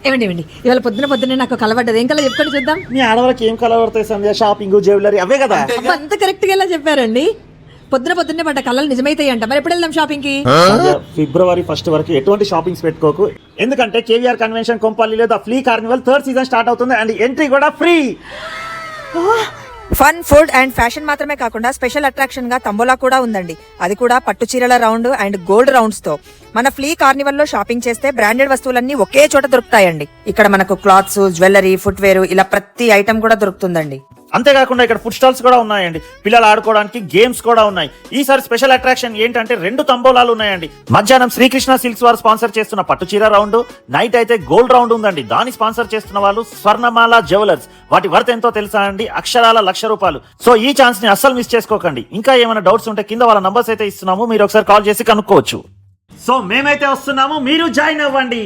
ఏమండి ఇవాళ పొద్దున్నే నాకు కలవడ్డది. ఏం కల చెప్పుకొని చూద్దాం. మీ ఆడవాళ్ళకి ఏం కలవడతాయి సంధ్య? షాపింగ్, జ్యువెలరీ అవే కదా. అంత కరెక్ట్ గా ఎలా చెప్పారండి? పొద్దున్నే పడ్డ కళలు నిజమైతాయి అంట. మరి ఎప్పుడు వెళ్దాం షాపింగ్ కి? ఫిబ్రవరి 1 వరకు ఎటువంటి షాపింగ్స్ పెట్టుకోకు. ఎందుకంటే కేవీఆర్ కన్వెన్షన్ కొంపల్లిలో the flea carnival 3rd season start అవుతుంది అండ్ ఎంట్రీ కూడా free. Fun, food and fashion మాత్రమే కాకుండా స్పెషల్ అట్రాక్షన్ గా తంబోలా కూడా ఉందండి. అది కూడా పట్టు చీరల రౌండ్ అండ్ గోల్డ్ రౌండ్స్ తో. మన ఫ్లీ కార్నివల్ లో షాపింగ్ చేస్తే బ్రాండెడ్ వస్తువులన్నీ ఒకే చోట దొరుకుతాయండి. ఇక్కడ మనకు క్లాత్స్, జ్యువెలరీ, ఫుట్వేర్ ఇలా ప్రతి ఐటమ్ కూడా దొరుకుతుందండి. అంతేకాకుండా ఇక్కడ ఫుడ్ స్టాల్స్ కూడా ఉన్నాయండి. పిల్లలు ఆడుకోవడానికి గేమ్స్ కూడా ఉన్నాయి. ఈసారి స్పెషల్ అట్రాక్షన్ ఏంటంటే 2 తంబోలాలు ఉన్నాయండి. మధ్యాహ్నం శ్రీకృష్ణ సిల్క్స్ వారు స్పాన్సర్ చేస్తున్న పట్టు చీర రౌండ్, నైట్ అయితే గోల్డ్ రౌండ్ ఉందండి. దాన్ని స్పాన్సర్ చేస్తున్న వాళ్ళు స్వర్ణమాల జ్యువెలర్స్. వాటి వర్త్ ఎంతో తెలుసా అండి? అక్షరాల ₹1,00,000. సో ఈ ఛాన్స్ ని అస్సలు మిస్ చేసుకోకండి. ఇంకా ఏమైనా డౌట్స్ ఉంటే కింద వాళ్ళ నంబర్స్ అయితే ఇస్తున్నాము, మీరు ఒకసారి కాల్ చేసి కనుక్కోవచ్చు. సో మేమైతే వస్తున్నాము, మీరు జాయిన్ అవ్వండి.